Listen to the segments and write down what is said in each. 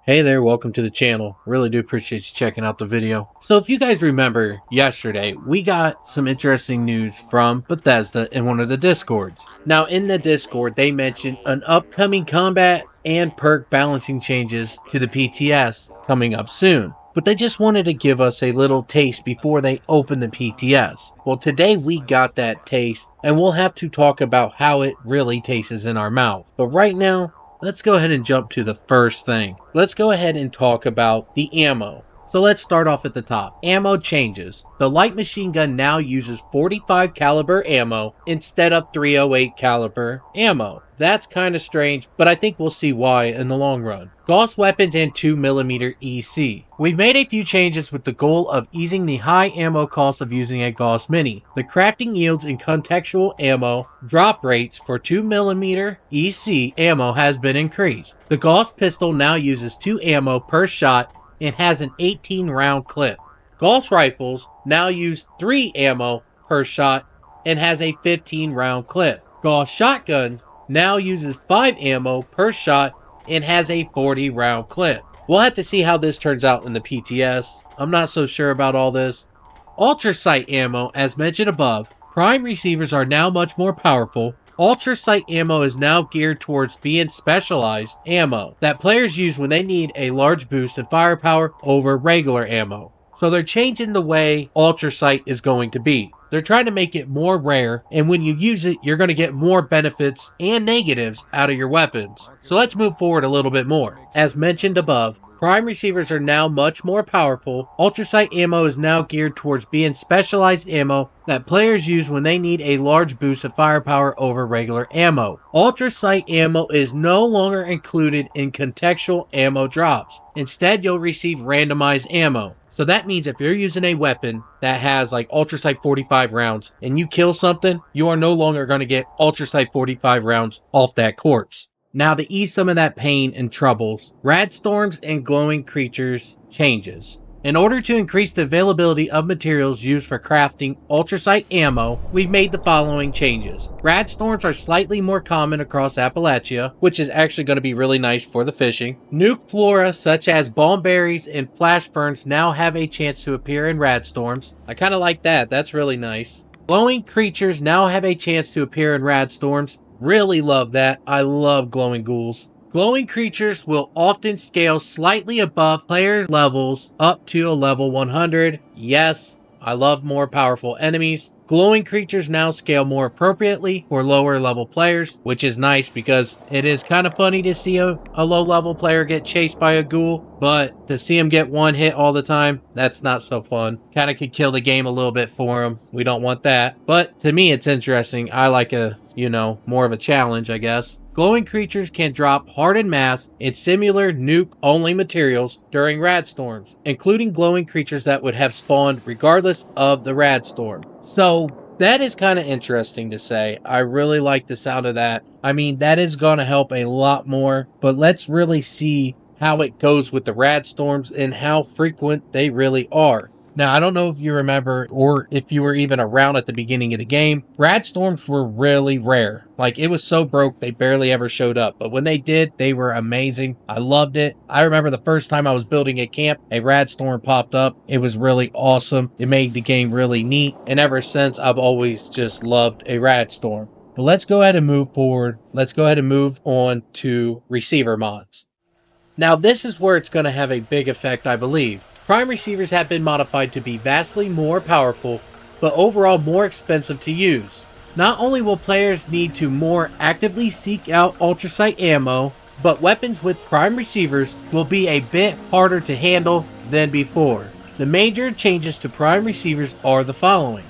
Hey there, welcome to the channel. Really do appreciate you checking out the video. So if you guys remember yesterday, we got some interesting news from Bethesda in one of the Discords. Now in the Discord, they mentioned an upcoming combat and perk balancing changes to the PTS coming up soon. But they just wanted to give us a little taste before they open the PTS. Well, today we got that taste, and we'll have to talk about how it really tastes in our mouth. But right now, let's go ahead and jump to the first thing. Let's go ahead and talk about the ammo. So let's start off at the top. Ammo changes. The light machine gun now uses 45 caliber ammo instead of 308 caliber ammo. That's kind of strange, but I think we'll see why in the long run. Gauss weapons and 2mm EC. We've made a few changes with the goal of easing the high ammo cost of using a Gauss Mini. The crafting yields and contextual ammo drop rates for 2mm EC ammo has been increased. The Gauss pistol now uses 2 ammo per shot and has an 18 round clip. Gauss rifles now use 3 ammo per shot and has a 15 round clip. Gauss shotguns now uses 5 ammo per shot and has a 40 round clip. We'll have to see how this turns out in the PTS. I'm not so sure about all this. Ultra sight ammo, as mentioned above, prime receivers are now much more powerful. Ultra sight ammo is now geared towards being specialized ammo that players use when they need a large boost in firepower over regular ammo. So they're changing the way ultra sight is going to be. They're trying to make it more rare, and when you use it, you're going to get more benefits and negatives out of your weapons. So let's move forward a little bit more. As mentioned above, prime receivers are now much more powerful. Ultra sight ammo is now geared towards being specialized ammo that players use when they need a large boost of firepower over regular ammo. Ultra sight ammo is no longer included in contextual ammo drops. Instead, you'll receive randomized ammo. So that means if you're using a weapon that has like Ultra Sight 45 rounds and you kill something, you are no longer going to get Ultra Sight 45 rounds off that corpse. Now to ease some of that pain and troubles, Rad Storms and Glowing Creatures changes. In order to increase the availability of materials used for crafting Ultra Sight ammo, we've made the following changes. Rad Storms are slightly more common across Appalachia, which is actually going to be really nice for the fishing. Nuke flora such as balm berries and flash ferns now have a chance to appear in Rad Storms. I kind of like that, that's really nice. Glowing creatures now have a chance to appear in Rad Storms. Really love that, I love glowing ghouls. Glowing creatures will often scale slightly above player levels up to a level 100. Yes, I love more powerful enemies. Glowing creatures now scale more appropriately for lower level players, which is nice because it is kind of funny to see a low level player get chased by a ghoul, but to see him get one hit all the time, that's not so fun. Kind of could kill the game a little bit for him. We don't want that. But to me, it's interesting. I like more of a challenge, I guess. Glowing creatures can drop hardened mass and similar nuke-only materials during Rad Storms, including glowing creatures that would have spawned regardless of the Rad Storm. So that is kind of interesting to say. I really like the sound of that. I mean, that is going to help a lot more, but let's really see how it goes with the Rad Storms and how frequent they really are. Now, I don't know if you remember or if you were even around at the beginning of the game. Rad Storms were really rare. Like, it was so broke, they barely ever showed up. But when they did, they were amazing. I loved it. I remember the first time I was building a camp, a Rad Storm popped up. It was really awesome. It made the game really neat. And ever since, I've always just loved a Rad Storm. But let's go ahead and move forward. Let's go ahead and move on to receiver mods. Now, this is where it's going to have a big effect, I believe. Prime receivers have been modified to be vastly more powerful, but overall more expensive to use. Not only will players need to more actively seek out Ultra Sight ammo, but weapons with prime receivers will be a bit harder to handle than before. The major changes to prime receivers are the following.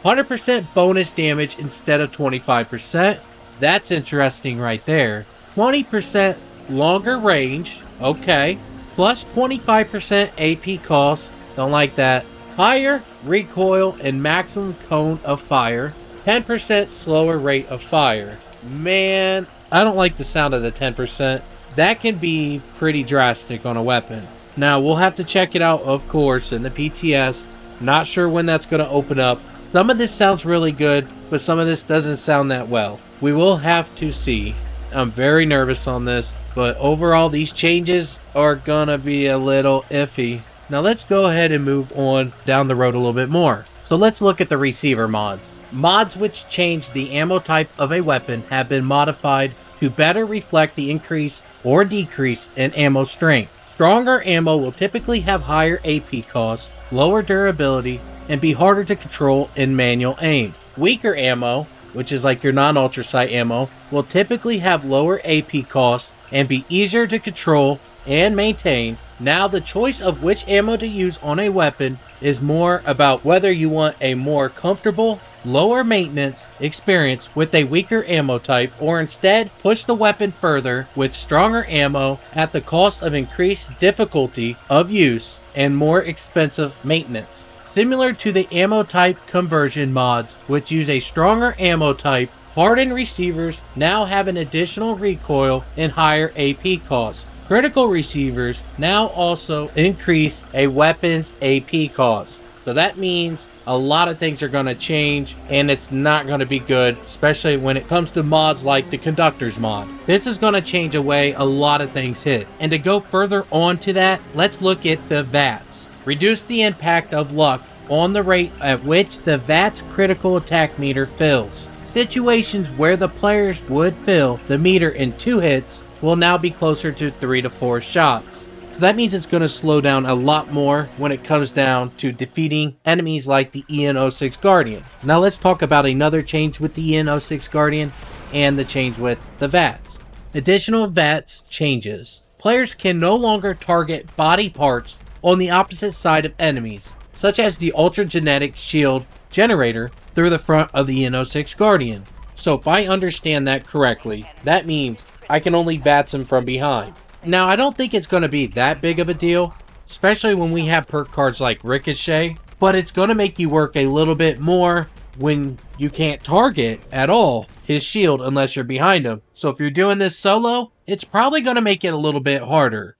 100% bonus damage instead of 25%. That's interesting right there. 20% longer range. Okay. Plus 25% AP cost, don't like that. Higher recoil and maximum cone of fire. 10% slower rate of fire. Man, I don't like the sound of the 10%. That can be pretty drastic on a weapon. Now, we'll have to check it out, of course, in the PTS. Not sure when that's going to open up. Some of this sounds really good, but some of this doesn't sound that well. We will have to see. I'm very nervous on this, but overall these changes are gonna be a little iffy. Now let's go ahead and move on down the road a little bit more. So let's look at the receiver mods. Mods which change the ammo type of a weapon have been modified to better reflect the increase or decrease in ammo strength. Stronger ammo will typically have higher AP costs, lower durability, and be harder to control in manual aim. Weaker ammo, which is like your non-ultra sight ammo, will typically have lower AP costs and be easier to control and maintain. Now the choice of which ammo to use on a weapon is more about whether you want a more comfortable, lower maintenance experience with a weaker ammo type, or instead push the weapon further with stronger ammo at the cost of increased difficulty of use and more expensive maintenance. Similar to the ammo type conversion mods, which use a stronger ammo type, hardened receivers now have an additional recoil and higher AP cost. Critical receivers now also increase a weapon's AP cost. So that means a lot of things are going to change, and it's not going to be good, especially when it comes to mods like the Conductor's mod. This is going to change the way a lot of things hit. And to go further on to that, let's look at the VATS. Reduce the impact of luck on the rate at which the VATS critical attack meter fills. Situations where the players would fill the meter in 2 hits will now be closer to 3 to 4 shots. So that means it's going to slow down a lot more when it comes down to defeating enemies like the EN06 Guardian. Now let's talk about another change with the EN06 Guardian and the change with the VATS. Additional VATS changes. Players can no longer target body parts on the opposite side of enemies, such as the Ultra Genetic Shield generator through the front of the EN06 Guardian. So if I understand that correctly, that means I can only VATS him from behind. Now I don't think it's going to be that big of a deal, especially when we have perk cards like Ricochet, but it's going to make you work a little bit more when you can't target at all his shield unless you're behind him. So if you're doing this solo, it's probably going to make it a little bit harder.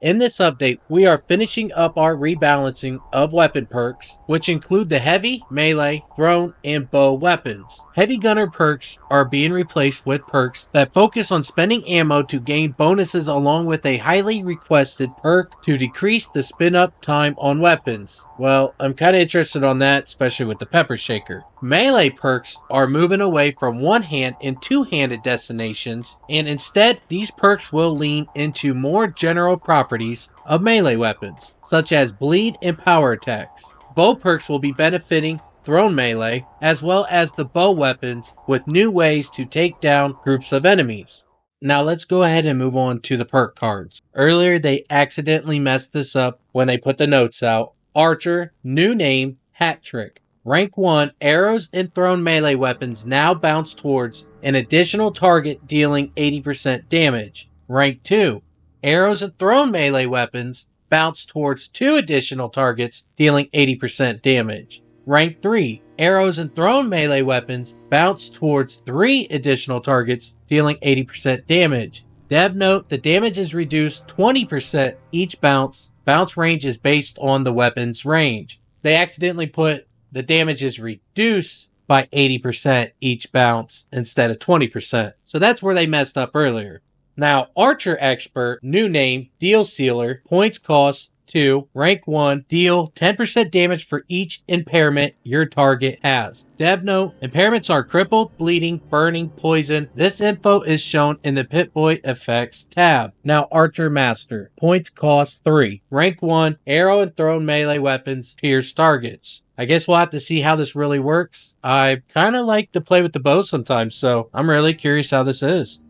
In this update, we are finishing up our rebalancing of weapon perks, which include the heavy, melee, thrown, and bow weapons. Heavy gunner perks are being replaced with perks that focus on spending ammo to gain bonuses, along with a highly requested perk to decrease the spin up time on weapons. Well, I'm kind of interested on that, especially with the pepper shaker. Melee perks are moving away from one-hand and two-handed destinations, and instead these perks will lean into more general properties of melee weapons, such as bleed and power attacks. Bow perks will be benefiting thrown melee, as well as the bow weapons, with new ways to take down groups of enemies. Now let's go ahead and move on to the perk cards. Earlier they accidentally messed this up when they put the notes out. Archer, new name, hat trick. Rank 1, arrows and thrown melee weapons now bounce towards an additional target dealing 80% damage. Rank 2, arrows and thrown melee weapons bounce towards 2 additional targets dealing 80% damage. Rank 3, arrows and thrown melee weapons bounce towards 3 additional targets dealing 80% damage. Dev note, the damage is reduced 20% each bounce. Bounce range is based on the weapon's range. They accidentally put the damage is reduced by 80% each bounce instead of 20%. So that's where they messed up earlier. Now, Archer Expert, new name, Deal Sealer, points cost 2, rank 1, deal 10% damage for each impairment your target has. Dev note, impairments are crippled, bleeding, burning, poison. This info is shown in the Pip-Boy Effects tab. Now, Archer Master, points cost 3, rank 1, arrow and thrown melee weapons, pierce targets. I guess we'll have to see how this really works. I kind of like to play with the bow sometimes, so I'm really curious how this is.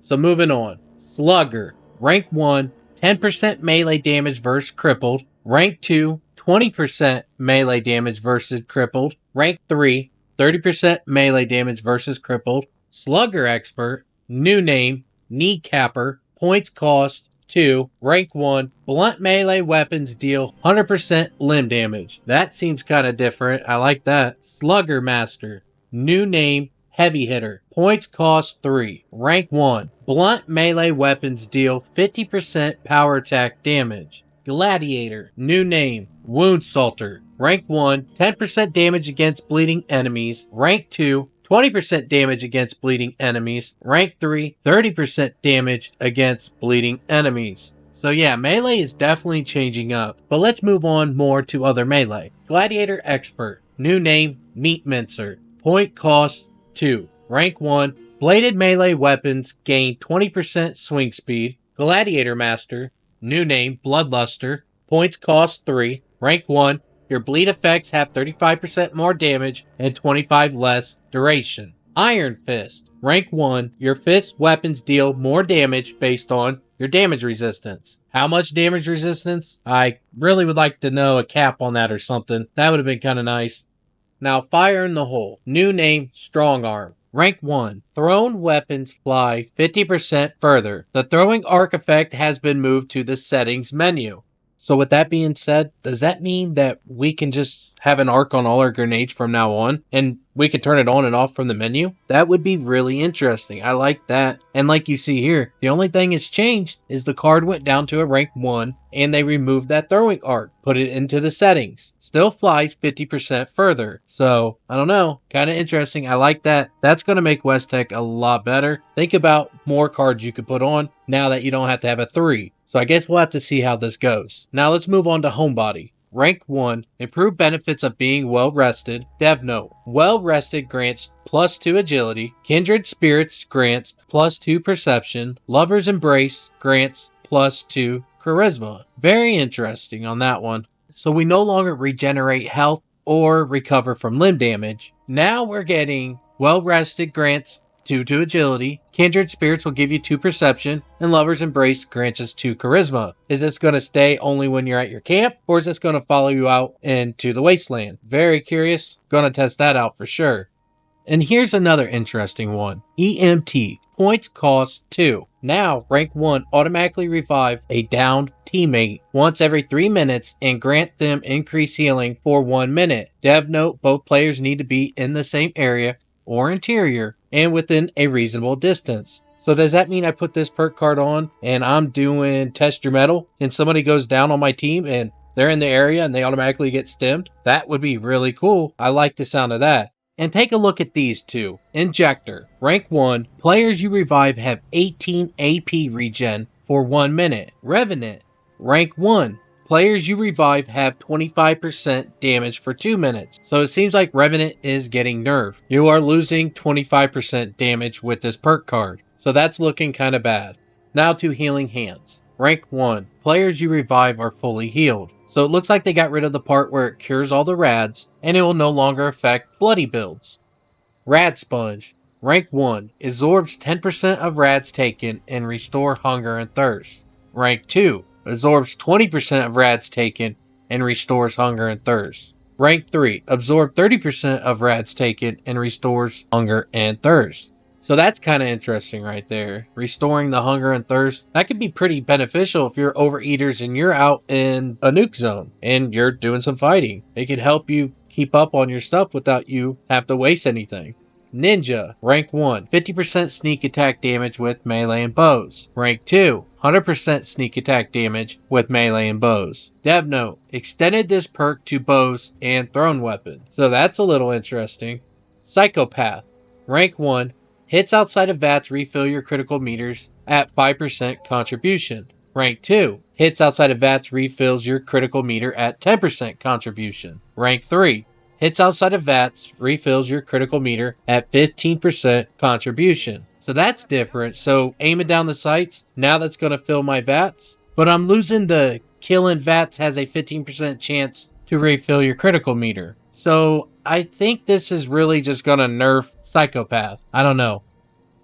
So moving on. Slugger, rank 1, 10% melee damage versus crippled. Rank 2, 20% melee damage versus crippled. Rank 3, 30% melee damage versus crippled. Slugger Expert, new name, Kneecapper, points cost 2, rank 1, blunt melee weapons deal 100% limb damage. That seems kind of different. I like that. Slugger Master, new name, Heavy Hitter, points cost 3, rank 1, blunt melee weapons deal 50% power attack damage. Gladiator, new name, Wound Salter, rank 1, 10% damage against bleeding enemies. Rank 2, 20% damage against bleeding enemies. Rank 3, 30% damage against bleeding enemies. So yeah, melee is definitely changing up. But let's move on more to other melee. Gladiator Expert. New name, Meat Mincer. Point cost 2. Rank 1. Bladed melee weapons gain 20% swing speed. Gladiator Master. New name, Bloodluster. Points cost 3. Rank 1. Your bleed effects have 35% more damage and 25 less duration. Iron Fist. Rank 1. Your fist weapons deal more damage based on your damage resistance. How much damage resistance? I really would like to know a cap on that or something. That would have been kind of nice. Now, Fire in the Hole. New name, Strong Arm. Rank 1. Thrown weapons fly 50% further. The throwing arc effect has been moved to the settings menu. So with that being said, does that mean that we can just have an arc on all our grenades from now on, and we can turn it on and off from the menu? That would be really interesting. I like that. And like you see here, the only thing that's changed is the card went down to a rank 1, and they removed that throwing arc, put it into the settings. Still flies 50% further. So, I don't know. Kind of interesting. I like that. That's going to make Westech a lot better. Think about more cards you could put on now that you don't have to have a 3. So I guess we'll have to see how this goes. Now let's move on to Homebody. Rank 1. Improved benefits of being well rested. Dev note. Well rested grants +2 agility. Kindred spirits grants +2 perception. Lover's embrace grants +2 charisma. Very interesting on that one. So we no longer regenerate health or recover from limb damage. Now we're getting well rested grants 2 to agility, Kindred Spirits will give you 2 perception, and Lover's Embrace grants us 2 charisma. Is this going to stay only when you're at your camp, or is this going to follow you out into the wasteland? Very curious. Going to test that out for sure. And here's another interesting one. EMT. Points cost 2. Now, rank 1 automatically revive a downed teammate once every 3 minutes and grant them increased healing for 1 minute. Dev note, both players need to be in the same area or interior and within a reasonable distance. So does that mean I put this perk card on and I'm doing test your metal and somebody goes down on my team and they're in the area and they automatically get stemmed? That would be really cool. I like the sound of that. And take a look at these two. Injector. Rank 1. Players you revive have 18 AP regen for 1 minute. Revenant. Rank 1. Players you revive have 25% damage for 2 minutes. So it seems like Revenant is getting nerfed. You are losing 25% damage with this perk card. So that's looking kind of bad. Now to Healing Hands. Rank 1. Players you revive are fully healed. So it looks like they got rid of the part where it cures all the rads, and it will no longer affect bloody builds. Rad Sponge. Rank 1. Absorbs 10% of rads taken and restore hunger and thirst. Rank 2. Absorbs 20% of rads taken and restores hunger and thirst. Rank 3. Absorb 30% of rads taken and restores hunger and thirst. So that's kind of interesting right there. Restoring the hunger and thirst. That could be pretty beneficial if you're overeaters and you're out in a nuke zone and you're doing some fighting. It can help you keep up on your stuff without you have to waste anything. Ninja. Rank 1. 50% sneak attack damage with melee and bows. Rank 2. 100% sneak attack damage with melee and bows. Dev note. Extended this perk to bows and thrown weapons. So that's a little interesting. Psychopath. Rank 1. Hits outside of VATS refill your critical meters at 5% contribution. Rank 2. Hits outside of VATS refills your critical meter at 10% contribution. Rank 3. Hits outside of VATS refills your critical meter at 15% contribution. So that's different. So aiming down the sights, now that's going to fill my VATS. But I'm losing the killing VATS has a 15% chance to refill your critical meter. So I think this is really just going to nerf Psychopath. I don't know.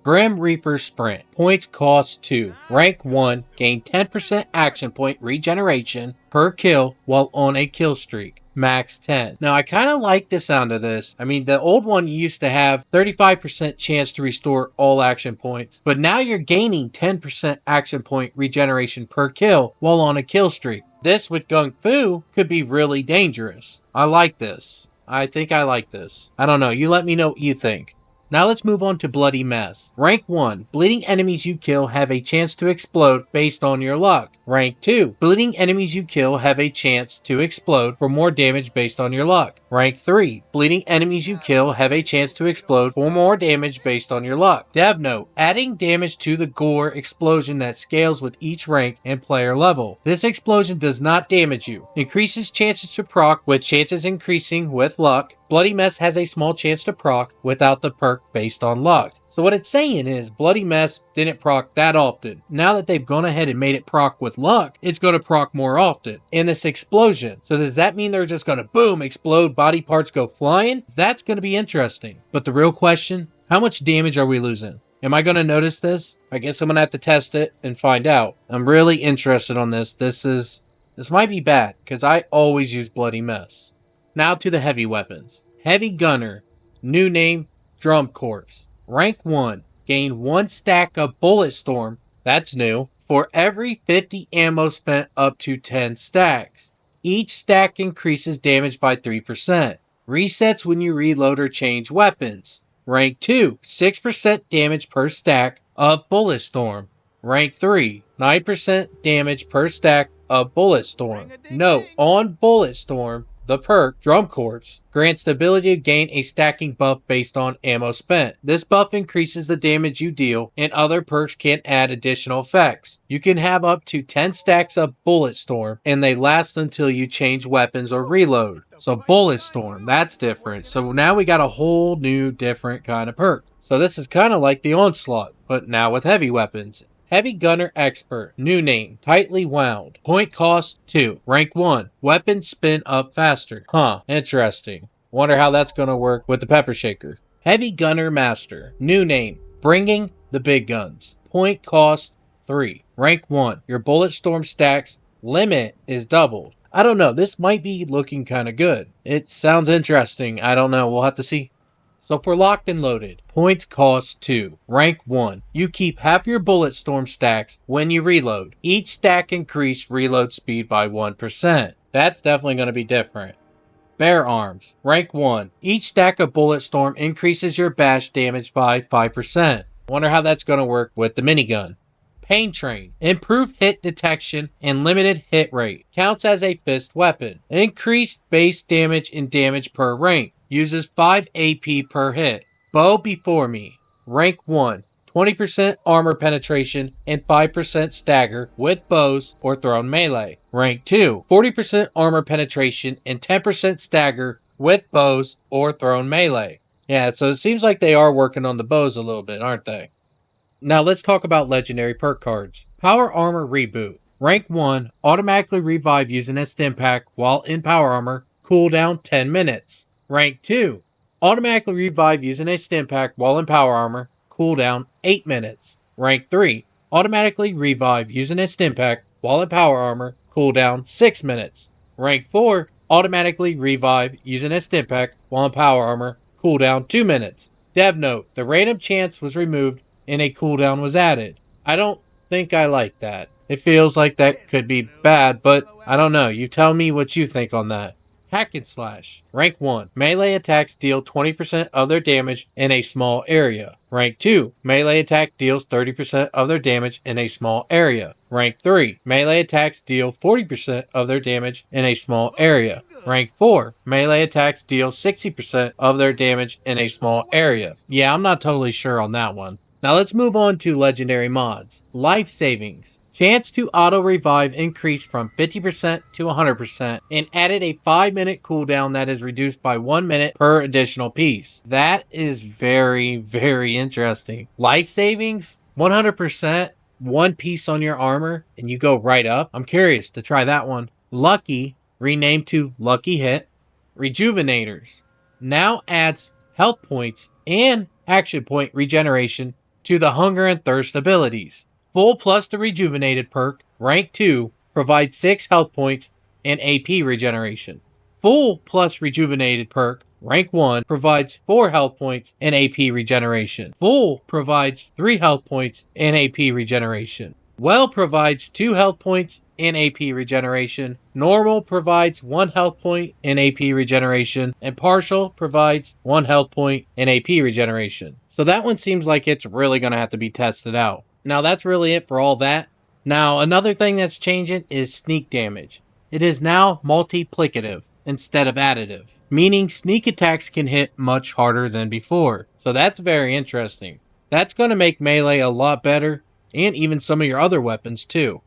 Grim Reaper Sprint. Points cost 2. Rank 1. Gain 10% action point regeneration per kill while on a kill streak. Max 10. Now I kind of like the sound of this. I mean, the old one used to have 35% chance to restore all action points, but now you're gaining 10% action point regeneration per kill while on a kill streak. This with Gung Fu could be really dangerous. I like this. I think I like this. I don't know. You let me know what you think. Now let's move on to Bloody Mess. Rank 1. Bleeding enemies you kill have a chance to explode based on your luck. Rank 2. Bleeding enemies you kill have a chance to explode for more damage based on your luck. Rank 3. Bleeding enemies you kill have a chance to explode for more damage based on your luck. Dev note: adding damage to the gore explosion that scales with each rank and player level. This explosion does not damage you. Increases chances to proc, with chances increasing with luck. Bloody Mess has a small chance to proc without the perk based on luck. So what it's saying is Bloody Mess didn't proc that often. Now that they've gone ahead and made it proc with luck, it's going to proc more often. And this explosion, so does that mean they're just going to boom, explode, body parts go flying? That's going to be interesting. But the real question, how much damage are we losing? Am I going to notice this? I guess I'm going to have to test it and find out. I'm really interested on this. This might be bad because I always use Bloody Mess. Now to the heavy weapons. Heavy Gunner, new name, Drum Corps. Rank 1, gain 1 stack of Bullet Storm, that's new, for every 50 ammo spent up to 10 stacks. Each stack increases damage by 3%. Resets when you reload or change weapons. Rank 2, 6% damage per stack of Bullet Storm. Rank 3, 9% damage per stack of Bullet Storm. Note, on Bullet Storm, the perk, Drum Corps, grants the ability to gain a stacking buff based on ammo spent. This buff increases the damage you deal, and other perks can add additional effects. You can have up to 10 stacks of Bullet Storm, and they last until you change weapons or reload. So Bullet Storm, that's different. So now we got a whole new different kind of perk. So this is kind of like the Onslaught, but now with heavy weapons. Heavy Gunner Expert, new name, Tightly Wound. Point cost 2. Rank 1, weapons spin up faster. Interesting. Wonder how that's going to work with the Pepper Shaker. Heavy Gunner Master, new name, Bringing the Big Guns. Point cost 3. Rank 1, your Bullet Storm stacks limit is doubled. I don't know, this might be looking kind of good. It sounds interesting. I don't know, we'll have to see. So for Locked and Loaded, points cost 2. Rank 1. You keep half your Bullet Storm stacks when you reload. Each stack increased reload speed by 1%. That's definitely going to be different. Bear Arms. Rank 1. Each stack of Bullet Storm increases your bash damage by 5%. Wonder how that's going to work with the minigun. Pain Train. Improved hit detection and limited hit rate. Counts as a fist weapon. Increased base damage and damage per rank. Uses 5 AP per hit. Bow Before Me. Rank 1. 20% armor penetration and 5% stagger with bows or thrown melee. Rank 2. 40% armor penetration and 10% stagger with bows or thrown melee. Yeah, so it seems like they are working on the bows a little bit, aren't they? Now let's talk about legendary perk cards. Power Armor Reboot. Rank 1. Automatically revive using a stim pack while in Power Armor. Cooldown 10 minutes. Rank 2. Automatically revive using a stim pack while in Power Armor. Cooldown 8 minutes. Rank 3. Automatically revive using a stim pack while in Power Armor. Cooldown 6 minutes. Rank 4. Automatically revive using a stim pack while in Power Armor. Cooldown 2 minutes. Dev note: the random chance was removed and a cooldown was added. I don't think I like that. It feels like that could be bad, but I don't know. You tell me what you think on that. Hack and Slash. Rank 1. Melee attacks deal 20% of their damage in a small area. Rank 2. Melee attack deals 30% of their damage in a small area. Rank 3. Melee attacks deal 40% of their damage in a small area. Rank 4. Melee attacks deal 60% of their damage in a small area. Yeah, I'm not totally sure on that one. Now let's move on to legendary mods. Life Savings. Chance to auto-revive increased from 50% to 100% and added a 5-minute cooldown that is reduced by 1 minute per additional piece. That is very, very interesting. Life Savings, 100%, 1 piece on your armor, and you go right up. I'm curious to try that one. Lucky, renamed to Lucky Hit. Rejuvenators, now adds health points and action point regeneration to the Hunger and Thirst abilities. Full plus the Rejuvenated perk, rank 2, provides 6 health points and AP regeneration. Full plus Rejuvenated perk, rank 1, provides 4 health points and AP regeneration. Full provides 3 health points and AP regeneration. Well provides 2 health points and AP regeneration. Normal provides 1 health point and AP regeneration. And partial provides 1 health point and AP regeneration. So that one seems like it's really going to have to be tested out. Now that's really it for all that. Now another thing that's changing is sneak damage. It is now multiplicative instead of additive, meaning sneak attacks can hit much harder than before. So that's very interesting. That's going to make melee a lot better, and even some of your other weapons too.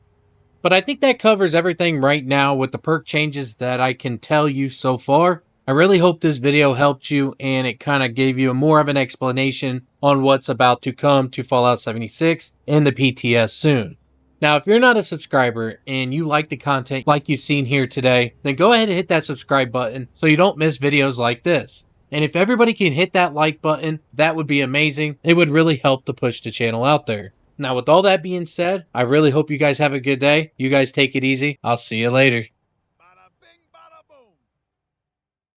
But I think that covers everything right now with the perk changes that I can tell you so far. I really hope this video helped you and it kind of gave you more of an explanation on what's about to come to Fallout 76 and the PTS soon. Now, if you're not a subscriber and you like the content like you've seen here today, then go ahead and hit that subscribe button so you don't miss videos like this. And if everybody can hit that like button, that would be amazing. It would really help to push the channel out there. Now, with all that being said, I really hope you guys have a good day. You guys take it easy. I'll see you later.